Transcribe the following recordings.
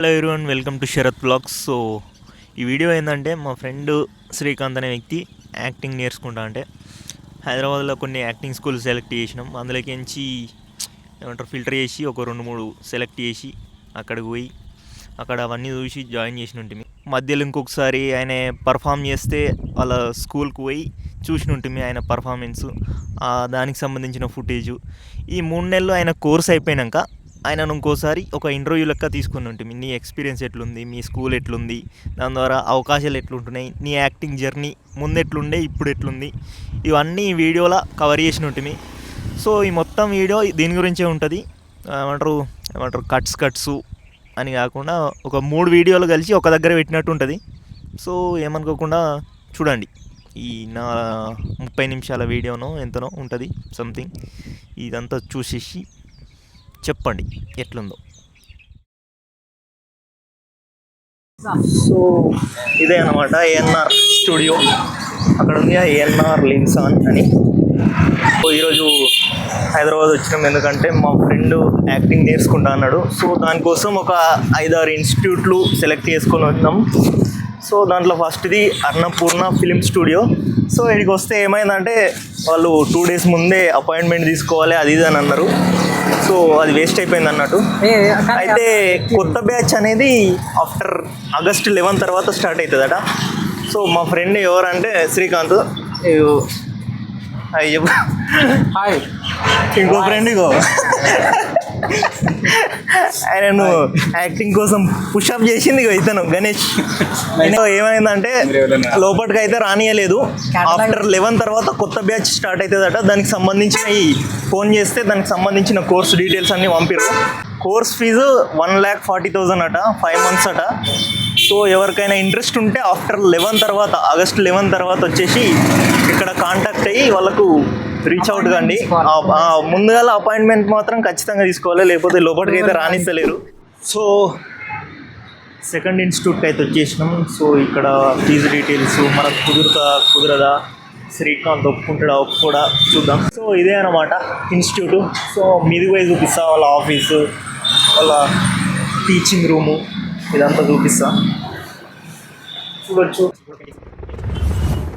Hello everyone, welcome to Sharath blogs. So ఈ video ఏంటంటే, మా ఫ్రెండ్ శ్రీకాంత్ అనే వ్యక్తి యాక్టింగ్ నేర్చుకుంటా అంటే హైదరాబాద్లో కొన్ని యాక్టింగ్ స్కూల్ సెలెక్ట్ చేసినాం. అందులోకించి ఫిల్టర్ చేసి ఒక 2-3 సెలెక్ట్ చేసి అక్కడికి పోయి అక్కడ అవన్నీ చూసి జాయిన్ చేసిన ఉంటుంది. మధ్యలో ఇంకొకసారి ఆయన పర్ఫామ్ చేస్తే వాళ్ళ స్కూల్కి పోయి చూసిన ఉంటుంది ఆయన పర్ఫార్మెన్స్, దానికి సంబంధించిన ఫుటేజు. ఈ 3 నెలలు ఆయన కోర్స్ అయిపోయాక ఆయనను ఇంకోసారి ఒక ఇంటర్వ్యూ లెక్క తీసుకుని ఉంటుంది. నీ ఎక్స్పీరియన్స్ ఎట్లుంది, మీ స్కూల్ ఎట్లుంది, దాని ద్వారా అవకాశాలు ఎట్లుంటున్నాయి, నీ యాక్టింగ్ జర్నీ ముందు ఎట్లుండే ఇప్పుడు ఎట్లుంది, ఇవన్నీ వీడియోలా కవర్ చేసిన ఉంటుంది. సో ఈ మొత్తం వీడియో దీని గురించే ఉంటుంది. ఏమంటారు కట్స్ అని కాకుండా ఒక 3 వీడియోలు కలిసి ఒక దగ్గర పెట్టినట్టు ఉంటుంది. సో ఏమనుకోకుండా చూడండి. ఈ నా 30 నిమిషాల వీడియోనో ఎంతనో ఉంటుంది సంథింగ్. ఇదంతా చూసేసి చెప్పండి ఎట్లుందో. సో ఇదే అన్నమాట ఏఎన్ఆర్ స్టూడియో. అక్కడ ఉంది ఏఎన్ఆర్ లిన్సాన్ అని. సో ఈరోజు హైదరాబాద్ వచ్చినాం ఎందుకంటే మా ఫ్రెండ్ యాక్టింగ్ నేర్చుకుంటా అన్నాడు. సో దానికోసం ఒక 5-6 ఇన్స్టిట్యూట్లు సెలెక్ట్ చేసుకొని వచ్చినాం. సో దాంట్లో ఫస్ట్ది అన్నపూర్ణ ఫిలిం స్టూడియో. సో ఇక్కడికి వస్తే ఏమైందంటే వాళ్ళు 2 days ముందే అపాయింట్మెంట్ తీసుకోవాలి అది ఇది అని అన్నారు. సో అది వేస్ట్ అయిపోయింది అన్నట్టు. అయితే కొత్త బ్యాచ్ అనేది ఆఫ్టర్ August 11 తర్వాత స్టార్ట్ అవుతుందట. సో మా ఫ్రెండ్ ఎవరంటే శ్రీకాంత్. హాయ్. ఇంకో ఫ్రెండ్ ఇగో ఆయనను యాక్టింగ్ కోసం పుషప్ చేసింది ఇతను గణేష్. ఏమైందంటే లోపలికి అయితే రానియలేదు. ఆఫ్టర్ 11 తర్వాత కొత్త బ్యాచ్ స్టార్ట్ అవుతుందట. దానికి సంబంధించిన ఫోన్ చేస్తే దానికి సంబంధించిన కోర్స్ డీటెయిల్స్ అన్నీ పంపిరు. కోర్స్ ఫీజు 1,40,000 అట, 5 months అట. సో ఎవరికైనా ఇంట్రెస్ట్ ఉంటే ఆఫ్టర్ 11 తర్వాత August 11 తర్వాత వచ్చేసి ఇక్కడ కాంటాక్ట్ అయ్యి వాళ్ళకు రీచ్ అవుట్ కండి. ముందుగా అపాయింట్మెంట్ మాత్రం ఖచ్చితంగా తీసుకోవాలి, లేకపోతే లోపలికి అయితే రానిస్తలేరు. సో సెకండ్ ఇన్స్టిట్యూట్కి అయితే వచ్చేసినాం. సో ఇక్కడ ఫీజు డీటెయిల్స్ మనకు కుదరదా, శ్రీకాంత్ ఒప్పుకోడా చూద్దాం. సో ఇదే అన్నమాట ఇన్స్టిట్యూట్. సో మీది పోయి చూపిస్తా, వాళ్ళ ఆఫీసు, వాళ్ళ టీచింగ్ రూము, ఇదంతా చూపిస్తా, చూడొచ్చు.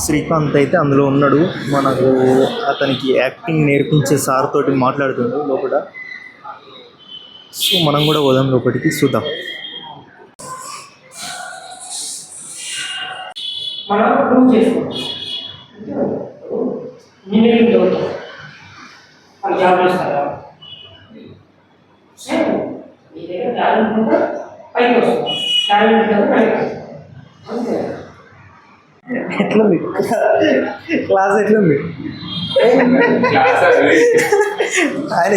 శ్రీకాంత్ అయితే అందులో ఉన్నాడు. మనకు అతనికి యాక్టింగ్ నేర్పించే సార్ తోటి మాట్లాడుతున్నాడు లోపల. సో మనం కూడా పోదాం లోపలికి, చూద్దాం. ఎట్లుంది క్లాస్, ఎట్లుంది? ఆయన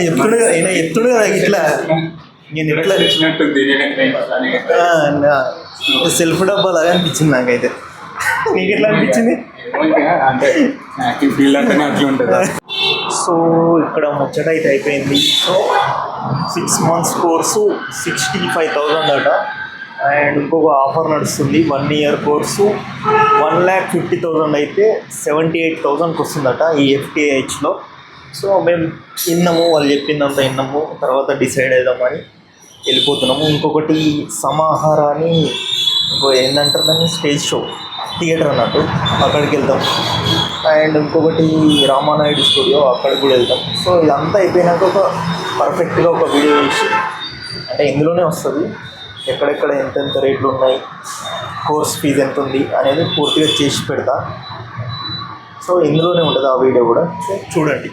ఎత్తుడు కదా ఇట్లా. నేను ఎట్లా సెల్ఫ్ డబ్బా లాగా అనిపించింది నాకైతే. నీకు ఎట్లా అనిపించింది? సో ఇక్కడ ముచ్చట అయితే అయిపోయింది. సో 6 months కోర్సు 65,000 అట. అండ్ ఇంకొక ఆఫర్ నడుస్తుంది 1 year కోర్సు 1,50,000 అయితే 78,000కి వస్తుందట ఈ FTIHలో. సో మేము విన్నాము, వాళ్ళు చెప్పిందంతా విన్నాము, తర్వాత డిసైడ్ అవుదామని వెళ్ళిపోతున్నాము. ఇంకొకటి సమాహార అని ఏంటంటారు దాన్ని, స్టేజ్ షో థియేటర్ అన్నట్టు, అక్కడికి వెళ్తాం. అండ్ ఇంకొకటి రామానాయుడు స్టూడియో, అక్కడికి కూడా వెళ్తాం. సో ఇదంతా అయిపోయినాక ఒక పర్ఫెక్ట్గా ఒక వీడియో చేసి, అంటే ఇందులోనే వస్తుంది ఎక్కడెక్కడ ఎంతెంత రేట్లు ఉన్నాయి, కోర్స్ ఫీజు ఎంత ఉంది అనేది పూర్తిగా చేసి పెడతా. సో ఇందులోనే ఉంటుంది ఆ వీడియో కూడా, చూడండి.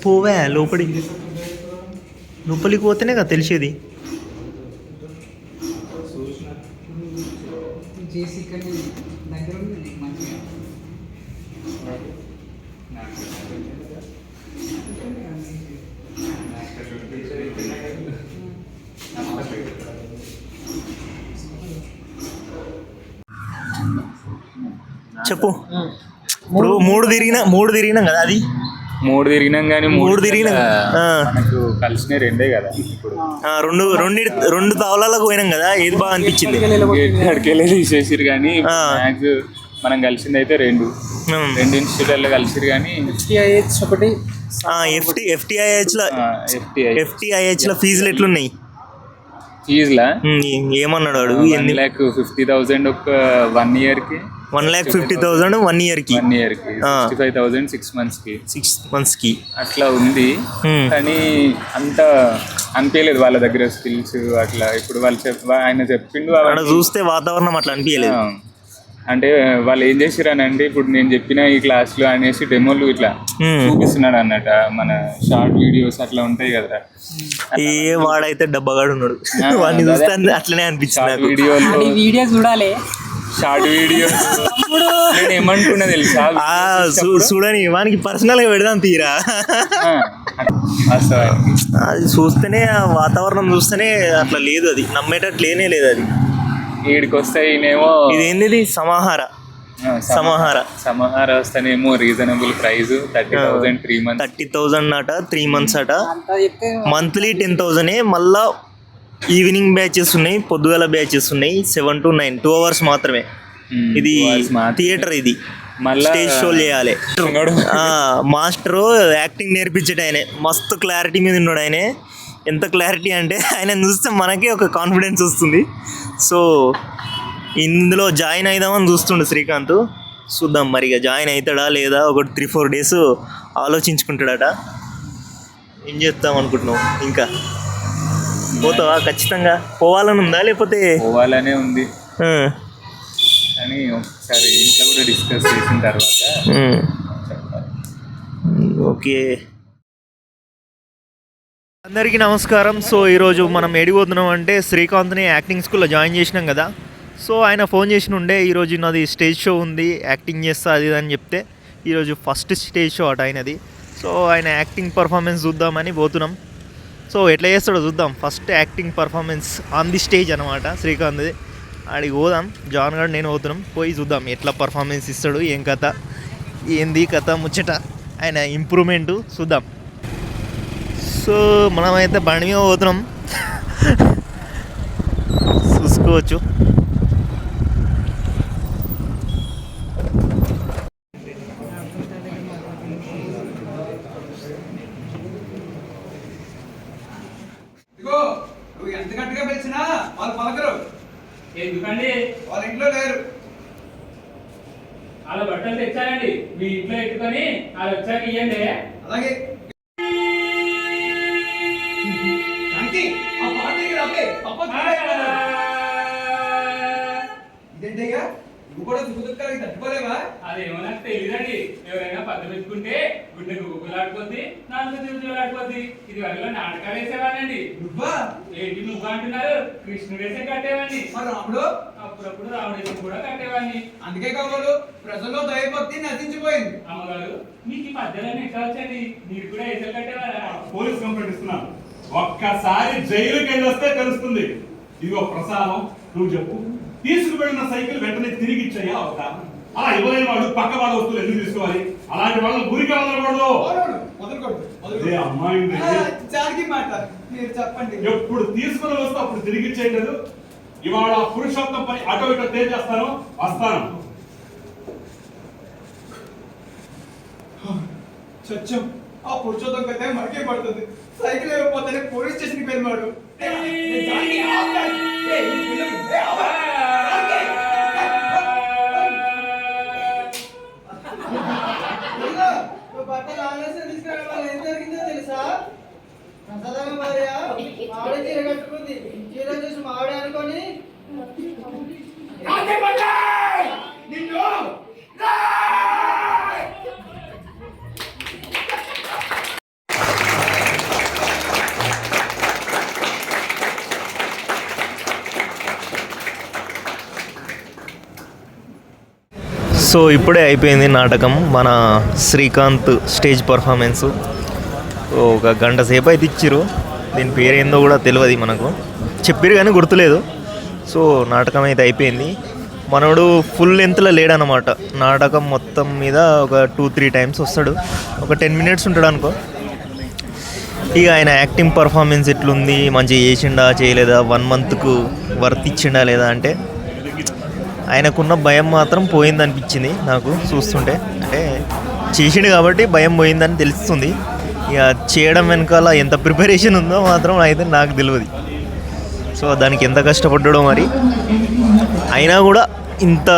పోవా లోపలికి పోతేనే కదా తెలిసేది. చెప్పు. ఇప్పుడు మూడు తిరిగినాం కదా, అది 3 తిరిగినాం కానీ 3 తిరిగినాం కలిసిన 2 కదా. ఇప్పుడు రెండు తావలాలకు పోయినాం కదా, ఏది బాగా అనిపించింది? అడికెళ్ళి తీసేసారు కానీ మ్యాథ్స్ మనం కలిసింది అయితే 2 ఇన్స్టిట్యూట్లో కలిసిరు. కానీ FTIH లో ఫీజులు ఎట్లున్నాయి? ఫీజులా ఏమన్నాడు అడుగు? 1,50,000 ఒక 1 yearకి. 1,50,000 1 yearకి. 1 yearకి 65,000 6 monthsకి. 6 monthsకి అట్లా ఉంది. కానీ అంత అనిపించలేదు వాళ్ళ దగ్గర స్కిల్స్ అట్లా. ఇప్పుడు ఆయన చెప్పిండు అక్కడ చూస్తే వాతావరణం అట్లా అనిపించలేదు. అంటే వాళ్ళు ఏం చేసిరనంటే ఇప్పుడు నేను చెప్పిన ఈ క్లాస్లో అనేసి డెమోలు ఇట్లా చూపిస్తున్నాడు అన్నట. మన షార్ట్ వీడియోస్ అట్లా ఉంటాయి కదా. ఏ వాడైతే డబ్బగాడు ఉన్నాడు, వాడిని చూస్తే అట్లనే అనిపించింది. వీడియో చూడాలి, షార్ట్ వీడియో. నేను ఏమనుకున్నా తెలుసా, చూడని వానికి పర్సనల్ గా పెడదాం తీరా. అది చూస్తేనే వాతావరణం చూస్తేనే అట్లా లేదు, అది నమ్మేటట్లు లేనే లేదు. అది వీడికి వస్తాయినేమో ఇదేంది సమాహార వస్తేనేమో రీజనబుల్ ప్రైస్ 30,000 3 months. 30,000 అట 3 months అట. మంత్లీ 10,000. మళ్ళా ఈవినింగ్ బ్యాచెస్ ఉన్నాయి, పొద్దుగల బ్యాచెస్ ఉన్నాయి. 7 to 9 2 hours మాత్రమే. ఇది థియేటర్, ఇది స్టేజ్ షో చేయాలి. మాస్టరు యాక్టింగ్ నేర్పించేట ఆయనే మస్తు క్లారిటీ మీద ఉన్నాడు. ఆయనే ఎంత క్లారిటీ అంటే ఆయన చూస్తే మనకే ఒక కాన్ఫిడెన్స్ వస్తుంది. సో ఇందులో జాయిన్ అయిదామని చూస్తుండే శ్రీకాంత్. చూద్దాం మరి ఇక జాయిన్ అవుతాడా లేదా. ఒక 3-4 days ఆలోచించుకుంటాడట. ఏం చేద్దాం అనుకుంటున్నావు? ఇంకా పోతావా? ఖచ్చితంగా పోవాలని ఉందా లేకపోతే? పోవాలనే ఉంది, కానీ ఒకసారి ఇంట్లో కూడా డిస్కస్ చేసిన తర్వాత ఓకే. అందరికీ నమస్కారం. సో ఈరోజు మనం ఎడిపోతున్నాం అంటే శ్రీకాంత్ని యాక్టింగ్ స్కూల్లో జాయిన్ చేసినాం కదా. సో ఆయన ఫోన్ చేసి ఉండే, ఈరోజు నాది స్టేజ్ షో ఉంది, యాక్టింగ్ చేస్తా అది అని చెప్తే ఈరోజు ఫస్ట్ స్టేజ్ షో అట ఆయనది. సో ఆయన యాక్టింగ్ పర్ఫార్మెన్స్ చూద్దామని పోతున్నాం. సో ఎట్లా చేస్తాడో చూద్దాం. First acting performance on the stage అనమాట శ్రీకాంత్ది. ఆడికి పోదాం, జాన్ గారు నేను పోతున్నాం. పోయి చూద్దాం ఎట్లా పర్ఫార్మెన్స్ ఇస్తాడు, ఏం కథ, ఏంది కథ ముచ్చట, ఆయన ఇంప్రూవ్మెంటు చూద్దాం. సో మనమైతే బండి మీద పోతున్నాం, చూసుకోవచ్చు. నువ్వు ఎంత గట్టిగా పిలిచినా వాళ్ళు పలకరు. ఎందుకండి? వాళ్ళ ఇంట్లో లేరు. వాళ్ళ బట్టలు తెచ్చారండి, మీ ఇంట్లో ఎట్టుకొని వాళ్ళు వచ్చాక ఇవ్వండి. అలాగే ఇదేంటయ్యా, నువ్వు కూడా దుఃఖాలకి తట్టుకోలేవా? అదేమో నాకు తెలియదండి. ఎవరైనా పద్ద పెట్టుకుంటే గుండెకు గుగ్గులాడిపోద్ది, నాలుగు దిగులాడిపోద్ది. ఇది వరలో నాటకాలు వేసేవాళ్ళండి. నువ్వా? ఏంటి నువ్వు అంటున్నారు? కృష్ణుడు వేసే కట్టేవాడిని. మరి రాముడు? అప్పుడప్పుడు రాముడేసం కూడా కట్టేవాడిని. అందుకే కావాలి ప్రజల్లో దయభక్తి నశించిపోయింది. అమ్మగారు, మీకు ఈ మధ్యలోనే ఎట్లా వచ్చండి? మీరు కూడా వేసలు కట్టేవారా? పోలీస్ కంప్లైంట్ ఇస్తున్నాను. ఒక్కసారి జైలుకి వెళ్ళి వస్తే తెలుస్తుంది. ఇదిగో ప్రసాదం, నువ్వు చెప్పు, తీసుకువెళ్ళిన సైకిల్ వెంటనే తిరిగి ఇచ్చాయా అవుతా? అలా ఇవ్వలేని వాడు పక్క వాళ్ళ వస్తువులు ఎందుకు తీసుకోవాలి? అలాంటి వాళ్ళని గురికి వదలకూడదు. అమ్మాయి ఎప్పుడు తీసుకుని వస్తే అప్పుడు తిరిగి ఇచ్చేయలేదు. ఇవాళ పురుషోత్తం పని అటో ఇటో తేల్చేస్తాను, వస్తాను. సత్యం, ఆ పురుషోత్తం కదే మనకే పడుతుంది. సైకిల్ ఇవ్వకపోతే పోలీస్ స్టేషన్కి వెళ్ళాడు. బట్టలు ఆలస్యం తీసుకురావడం వల్ల ఏం జరిగిందో తెలుసా? ప్రసాదం భార్య మామిడి చీర కట్టుకుంది. చీర చూసి మామిడి అనుకొని సో ఇప్పుడే అయిపోయింది నాటకం. మన శ్రీకాంత్ స్టేజ్ పర్ఫార్మెన్స్ ఒక గంట సేపు అయితే ఇచ్చిర్రు. దీని పేరేందో కూడా తెలియదు మనకు, చెప్పారు కానీ గుర్తులేదు. సో నాటకం అయితే అయిపోయింది. మనోడు ఫుల్ లెంత్లో లేడనమాట. నాటకం మొత్తం మీద ఒక 2-3 times వస్తాడు. ఒక 10 minutes ఉంటాడు అనుకో. ఇక ఆయన యాక్టింగ్ పర్ఫార్మెన్స్ ఎట్లుంది, మంచిగా చేసిండా చేయలేదా, 1 monthకు వర్త్ ఇచ్చిండా లేదా అంటే ఆయనకున్న భయం మాత్రం పోయింది అనిపించింది నాకు చూస్తుంటే. అంటే చేసిండు కాబట్టి భయం పోయిందని తెలుస్తుంది. ఇక చేయడం వెనకాల ఎంత ప్రిపరేషన్ ఉందో మాత్రం అయితే నాకు తెలియదు. సో దానికి ఎంత కష్టపడ్డాడో మరి, అయినా కూడా ఇంత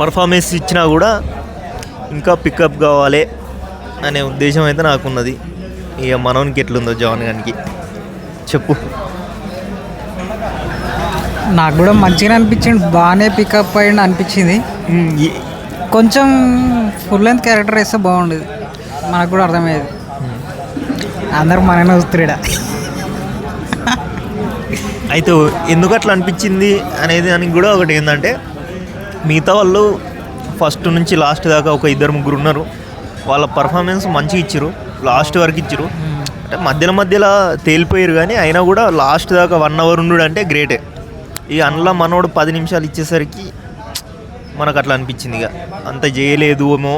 పర్ఫార్మెన్స్ ఇచ్చినా కూడా ఇంకా పికప్ కావాలి అనే ఉద్దేశం అయితే నాకున్నది. ఇక మనోనికి ఎట్లుందో జాన్ గానికి చెప్పు. నాకు కూడా మంచిగా అనిపించింది, బాగానే పికప్ అయ్యింది అనిపించింది. కొంచెం ఫుల్ లెంత్ క్యారెక్టర్ వేస్తే బాగుండేది, మనకు కూడా అర్థమయ్యేది. అందరూ మననే చూస్తుడా. అయితే ఎందుకు అట్లా అనిపించింది అనేది దానికి కూడా ఒకటి ఏంటంటే, మిగతా వాళ్ళు ఫస్ట్ నుంచి లాస్ట్ దాకా ఒక 2-3 ఉన్నారు, వాళ్ళ పర్ఫార్మెన్స్ మంచిగా ఇచ్చారు, లాస్ట్ వరకు ఇచ్చారు. అంటే మధ్యలో తేలిపోయారు, కానీ అయినా కూడా లాస్ట్ దాకా 1 అవర్ ఉండు అంటే గ్రేటే. ఈ అందులో మనోడు 10 నిమిషాలు ఇచ్చేసరికి మనకు అట్లా అనిపించింది. ఇక అంత చేయలేదు ఏమో,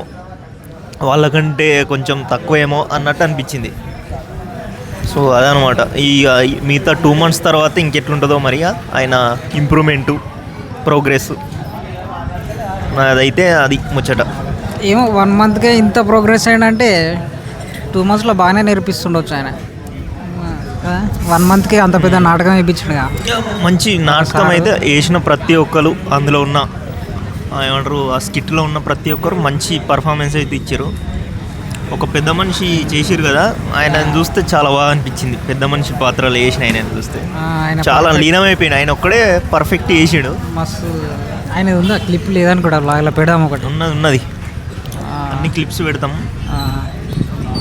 వాళ్ళకంటే కొంచెం తక్కువేమో అన్నట్టు అనిపించింది. సో అదనమాట. ఈ మిగతా 2 months తర్వాత ఇంకెట్లుంటుందో మరి ఆయన ఇంప్రూవ్మెంటు, ప్రోగ్రెస్, అదైతే అది ముచ్చట. ఏమో 1 monthకే ఇంత ప్రోగ్రెస్ అయిందంటే 2 monthsలో బాగానే నేర్పిస్తుండొచ్చు ఆయన. 1 monthకే అంత పెద్ద నాటకం వేయించాడుగా. మంచి నాటకం అయితే వేసిన ప్రతి ఒక్కరు, అందులో ఉన్న ఏమంటారు ఆ స్కిట్లో ఉన్న ప్రతి ఒక్కరు మంచి పర్ఫార్మెన్స్ అయితే ఇచ్చారు. ఒక పెద్ద మనిషి చేసిరు కదా, ఆయన చూస్తే చాలా బాగా అనిపించింది. పెద్ద మనిషి పాత్రలు వేసిన ఆయన చూస్తే చాలా లీనమైపోయింది. ఆయన ఒక్కడే పర్ఫెక్ట్ చేసాడు. మస్తు ఆయన ఉందా క్లిప్ లేదని కూడా ఇలా పెడదాం ఒకటి. ఉన్నది అన్ని క్లిప్స్ పెడతాం.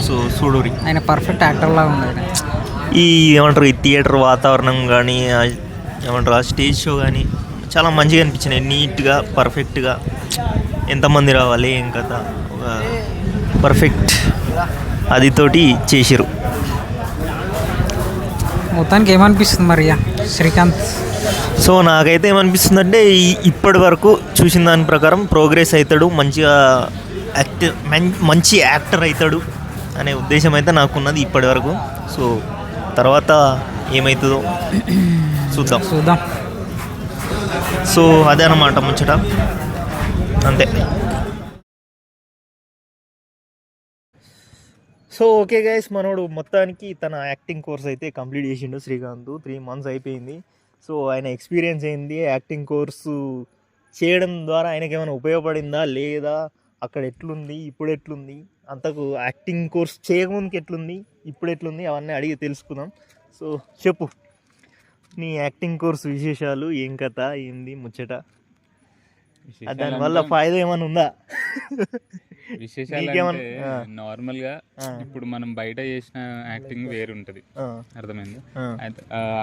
సో చూడూరి ఆయన పర్ఫెక్ట్ యాక్టర్ లాగా ఉంది. ఈ ఏమంటారు ఈ థియేటర్ వాతావరణం కానీ, ఏమంటారు ఆ స్టేజ్ షో కానీ చాలా మంచిగా అనిపించినాయి. నీట్గా పర్ఫెక్ట్గా ఎంతమంది రావాలి ఏం కథ ఒక పర్ఫెక్ట్ అదితోటి చేసిరు. మొత్తానికి ఏమనిపిస్తుంది మరి శ్రీకాంత్? సో నాకైతే ఏమనిపిస్తుందంటే, ఇప్పటి వరకు చూసిన దాని ప్రకారం ప్రోగ్రెస్ అవుతాడు, మంచిగా మంచి యాక్టర్ అవుతాడు అనే ఉద్దేశం అయితే నాకున్నది ఇప్పటి వరకు. సో తర్వాత ఏమవుతుందో చూద్దాం. సో అదే అన్నమాట ముచ్చట, అంతే. సో ఓకే గైస్, మనోడు మొత్తానికి తన యాక్టింగ్ కోర్స్ అయితే కంప్లీట్ చేసిండు శ్రీకాంత్. 3 months అయిపోయింది. సో ఆయన ఎక్స్పీరియన్స్ ఏంది, యాక్టింగ్ కోర్సు చేయడం ద్వారా ఆయనకి ఏమైనా ఉపయోగపడిందా లేదా, అక్కడ ఎట్లుంది, ఇప్పుడు ఎట్లుంది, అంతకు యాక్టింగ్ కోర్స్ చేయకముందుకు ఎట్లుంది, ఇప్పుడు ఎట్లుంది, అవన్నీ అడిగి తెలుసుకుందాం. సో చెప్పు నీ యాక్టింగ్ కోర్స్ విశేషాలు, ఏం కథ, ఏంది ముచ్చట, దానివల్ల ఫాయిదా ఏమైనా ఉందా? విశేషాలు నార్మల్ గా ఇప్పుడు మనం బయట చేసిన యాక్టింగ్ వేరుంటది, అర్థమైంది.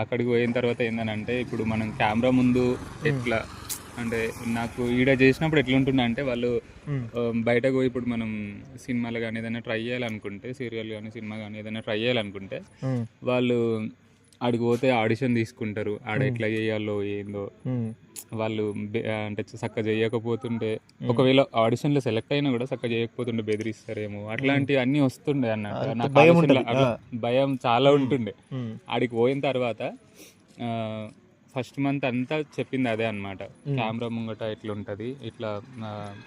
అక్కడికి పోయిన తర్వాత ఏందనంటే, ఇప్పుడు మనం కెమెరా ముందు ఎట్లా అంటే, నాకు ఈడ చేసినప్పుడు ఎట్లుంటుండే అంటే, వాళ్ళు బయటకు పోయి ఇప్పుడు మనం సినిమాలు కానీ ఏదైనా ట్రై చేయాలనుకుంటే, సీరియల్ కానీ సినిమా కానీ ఏదైనా ట్రై చేయాలనుకుంటే, వాళ్ళు ఆడికి పోతే ఆడిషన్ తీసుకుంటారు. ఆడ ఎట్లా చేయాలో ఏందో వాళ్ళు అంటే చక్కగా చేయకపోతుంటే, ఒకవేళ ఆడిషన్లో సెలెక్ట్ అయినా కూడా చక్కగా చేయకపోతుండే బెదిరిస్తారేమో, అట్లాంటివి అన్నీ వస్తుండే అన్నట్టు. నాకు భయం చాలా ఉంటుండే. ఆడికి పోయిన తర్వాత ఫస్ట్ మంత్ అంతా చెప్పింది అదే అనమాట. కెమెరా ముంగట ఎట్లుంటది, ఇట్లా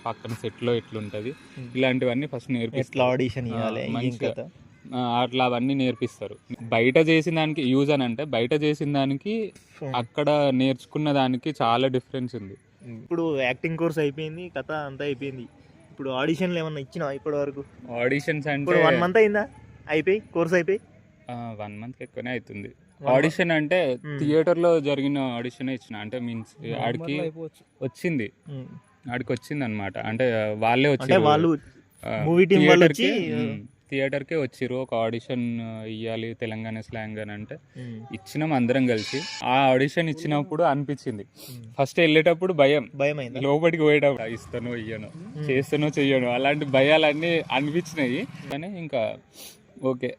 పక్కన సెట్లో ఎట్లుంటది, ఇలాంటివన్నీ ఫస్ట్ నేర్పిస్తారు. ఆడిషన్ అట్లా అవన్నీ నేర్పిస్తారు. బయట చేసిన దానికి యూజ్ అని అంటే, బయట చేసిన దానికి అక్కడ నేర్చుకున్న దానికి చాలా డిఫరెన్స్ ఉంది. ఇప్పుడు యాక్టింగ్ కోర్స్ అయిపోయింది, కథ అంతా అయిపోయింది. ఇప్పుడు ఆడిషన్లు ఏమన్నా ఇచ్చినా ఇప్పటి వరకు? ఆడిషన్స్ అంటే 1 month అయిందా అయిపోయి, కోర్స్ అయిపోయి? 1 month ఎక్కువనే అవుతుంది. ఆడిషన్ అంటే థియేటర్లో జరిగిన ఆడిషన్ ఇచ్చిన, అంటే మీన్స్ ఆడికి వచ్చింది, అనమాట. అంటే వాళ్ళే వచ్చారు, వాళ్ళు మూవీ టీం వాళ్ళు వచ్చి థియేటర్కే వచ్చిర్రు. ఒక ఆడిషన్ ఇవ్వాలి తెలంగాణ స్లాంగ్ అని అంటే ఇచ్చినాం అందరం కలిసి. ఆ ఆడిషన్ ఇచ్చినప్పుడు అనిపించింది, ఫస్ట్ వెళ్ళేటప్పుడు భయం అయింది, లోపలికి పోయేటప్పుడు ఇస్తానో ఇయ్యను, చేస్తానో చెయ్యను, అలాంటి భయాలన్నీ అనిపించినాయి. కానీ ఇంకా ఓకే,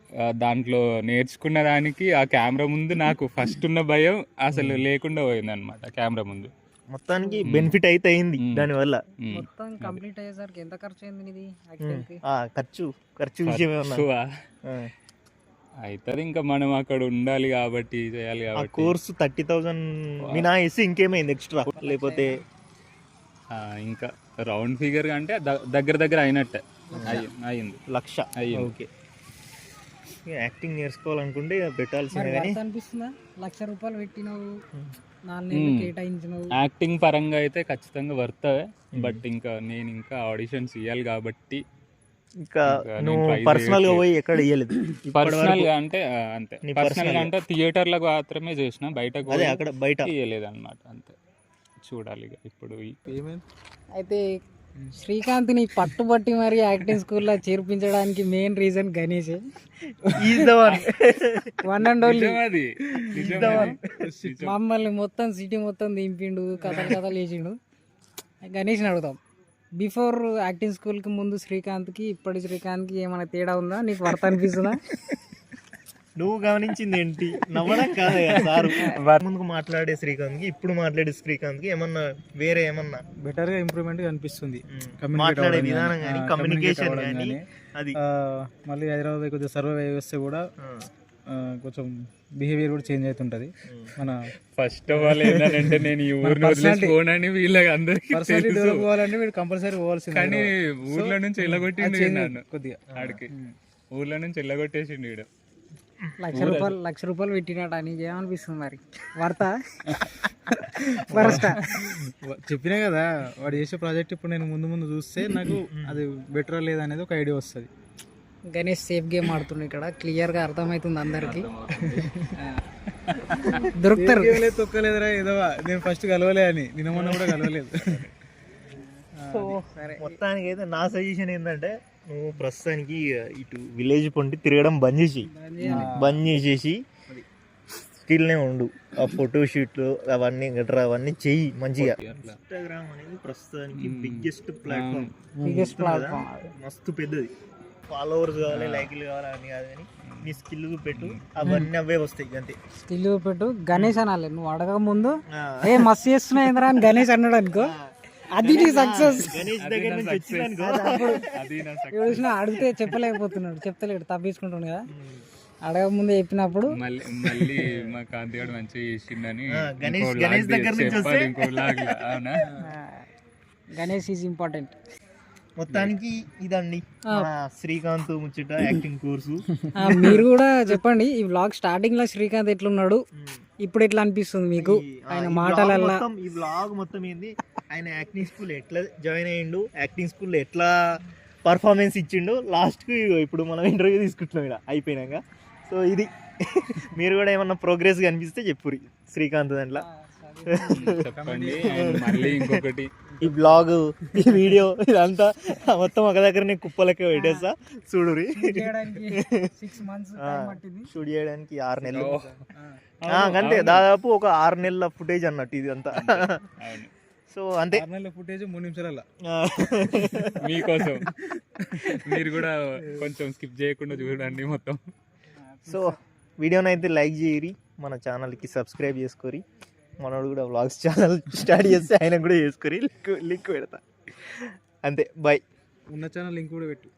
దాంట్లో నేర్చుకున్న దానికి ఆ కెమెరా ముందు నాకు ఫస్ట్ ఉన్న భయం అసలు లేకుండా పోయింది అనమాట. కెమెరా ముందు మొత్తానికి బెనిఫిట్ అయితే అయింది దానివల్ల. మొత్తం కంప్లీట్ అయ్యేసరికి ఎంత ఖర్చు అయింది ఇది? ఖర్చు విషయం అవుతుంది, ఇంకా మనం అక్కడ ఉండాలి కాబట్టి, చేయాలి కాబట్టి. కోర్సు 30,000 మీనా వేసి ఇంకేమైంది ఎక్స్ట్రా, లేకపోతే ఇంకా రౌండ్ ఫిగర్ అంటే దగ్గర అయినట్టే అయింది, 1,00,000. అయ్యింది. ఓకే, యాక్టింగ్ నేర్చుకోవాలనుకుంటే ఇక పెట్టాల్సిందే కానీ అనిపిస్తుందా? ₹1,00,000 పెట్టినావు, 4 నెలలు కేటాయించినావు. యాక్టింగ్ పరంగా అయితే ఖచ్చితంగా వర్తే, బట్ ఇంకా నేను ఇంకా ఆడిషన్స్ ఇవ్వాలి కాబట్టి ఇంకా నేను నువ్వు try పర్సనల్ గా చేయట్లేదు. పోయి ఎక్కడ ఇయ్యలేదు పర్సనల్ గా అంటే అంతే, నీ పర్సనల్ personal గా గా. అంటే థియేటర్లకు మాత్రమే చేసిన, బయటకు అదే అక్కడ బయట ఇవ్వలేదు అనమాట. అంతే, చూడాలి ఇక ఇప్పుడు అయితే శ్రీకాంత్ని పట్టుబట్టి మరి యాక్టింగ్ స్కూల్లో చేర్పించడానికి main reason Ganesh. Is the one. One and only. అది మమ్మల్ని మొత్తం సిటీ మొత్తం దింపిండు, కథలు చేసిండు. గణేష్ని అడుగుతాం, బిఫోర్ యాక్టింగ్ స్కూల్కి ముందు శ్రీకాంత్కి ఇప్పటి శ్రీకాంత్కి ఏమైనా తేడా ఉందా? నీకు వర్త అనిపిస్తుందా? నువ్వు గమనించింది ఏంటి? నవ్వడం కాదు సారు. ముందుకు మాట్లాడే శ్రీకాంత్కి ఇప్పుడు మాట్లాడే శ్రీకాంత్కి ఏమన్నా వేరే ఏమన్నా బెటర్ గా ఇంప్రూవ్మెంట్ అనిపిస్తుంది. మాట్లాడే విధానం కానీ కమ్యూనికేషన్ కానీ అది మళ్ళీ హైదరాబాద్ కొద్దిగా సర్వే వ్యవస్థ కూడా కొంచెం బిహేవియర్ కూడా చేంజ్ అవుతుంటది. మన ఫస్ట్ ఆఫ్ ఆల్ ఏంటంటే నేను ఈ ఊరిని వదిలేసి పోనని వీళ్ళకి అందరికి పర్సనాలిటీ డెవలప్ అవ్వాలంటే వీడు కంపల్సరీ పోవాల్సింది. కానీ ఊర్లో నుంచి వెళ్ళగొట్టిండు నన్ను కొద్దిగా ఆడికి, ఊర్లో నుంచి వెళ్ళగొట్టేసిండు వీడు. ₹1,00,000 పెట్టినట్టు నీకు ఏమనిపిస్తుంది మరి? వర్త వరస్టా? చెప్పినా కదా, వాడు చేసే ప్రాజెక్ట్ ఇప్పుడు నేను ముందు చూస్తే నాకు అది బెటర్ లేదా అనేది ఒక ఐడియా వస్తుంది. గణేష్ సేఫ్ గేమ్ ఆడుతుండే ఇక్కడ, క్లియర్గా అర్థమవుతుంది అందరికి. దొరుకుతారు. తొక్కలేదురా ఏదో, నేను ఫస్ట్ కలవలే అని, నిన్న మొన్న కూడా కలవలేదు. మొత్తానికి అయితే నా సజెషన్ ఏంటంటే నువ్వు ప్రస్తుతానికి ఇటు విలేజ్ పొంటి తిరగడం బంద్ చేసేసి స్టిల్నే ఉండు. ఆ ఫోటో షూట్లు అవన్నీ గట్రా అవన్నీ చెయ్యి మంచిగా. ఇన్స్టాగ్రామ్ అనేది ప్రస్తుతానికి బిగ్గెస్ట్ ప్లాట్ఫామ్. మస్తు పెద్దది. ఫాలోవర్స్ కావాలి, లైక్లు కావాలి అని కాదు కానీ నీ స్కిల్ పెట్టు, అవన్నీ అవే వస్తాయి అంతే. స్కిల్ పెట్టు, గణేష్ అనాలి. నువ్వు అడగక ముందు ఏ మస్తు చేస్తున్నా ఏంద్రా అని గణేష్ అన్నాడు అనుకో, అది నీ సక్సెస్. గణేష్ దగ్గర నుంచి వచ్చిందనుకో, చూసినా అడిగితే చెప్పలేకపోతున్నాడు, చెప్తలేడు, తప్పించుకుంటున్నాడు కదా. అడగక ముందే చెప్పినప్పుడు మళ్ళీ మా కాంతి గారు మంచిగా చేసిందని గణేష్ దగ్గర నుంచి వస్తే అవునా. Ganesh is important. మొత్తానికి ఇదండి మన శ్రీకాంత్ ముచ్చట యాక్టింగ్ కోర్సు. మీరు కూడా చెప్పండి, ఈ వ్లాగ్ స్టార్టింగ్ లో శ్రీకాంత్ ఎట్లున్నాడు, ఇప్పుడు ఎట్లా అనిపిస్తుంది మీకు ఆయన మాటలల్లా? ఈ వ్లాగ్ మొత్తం ఏంది, ఆయన యాక్టింగ్ స్కూల్ ఎట్లా జాయిన్ అయ్యిండు, యాక్టింగ్ స్కూల్లో ఎట్లా పర్ఫార్మెన్స్ ఇచ్చిండు, లాస్ట్కి ఇప్పుడు మనం ఇంటర్వ్యూ తీసుకుంటున్నాం ఇక్కడ అయిపోయినాక. సో ఇది మీరు కూడా ఏమన్నా ప్రోగ్రెస్ కనిపిస్తే చెప్పురి శ్రీకాంత్ దాంట్లో. చెప్పండి. మళ్ళీ ఇంకొకటి, ఈ బ్లాగ్, ఈ వీడియో ఇదంతా మొత్తం ఒక దగ్గరనే కుప్పలెక్క పెట్టేస్తా చూడురి. షూట్ చేయడానికి 6 నెలలు అంతే, దాదాపు ఒక 6 నెలల ఫుటేజ్ అన్నట్టు ఇది అంతా. సో అంతే, ఫుటేజ్ 3 నిమిషాల మీకోసం మీరు కూడా కొంచెం స్కిప్ చేయకుండా చూడండి మొత్తం. సో వీడియోని అయితే లైక్ చేయరి, మన ఛానల్కి సబ్స్క్రైబ్ చేసుకోరి. మనోడు కూడా వ్లాగ్స్ ఛానల్ స్టార్ట్ చేస్తే ఆయన కూడా చేసుకోరి, లింక్ పెడతా. అంతే, బాయ్. ఉన్న ఛానల్ లింక్ కూడా పెట్టు.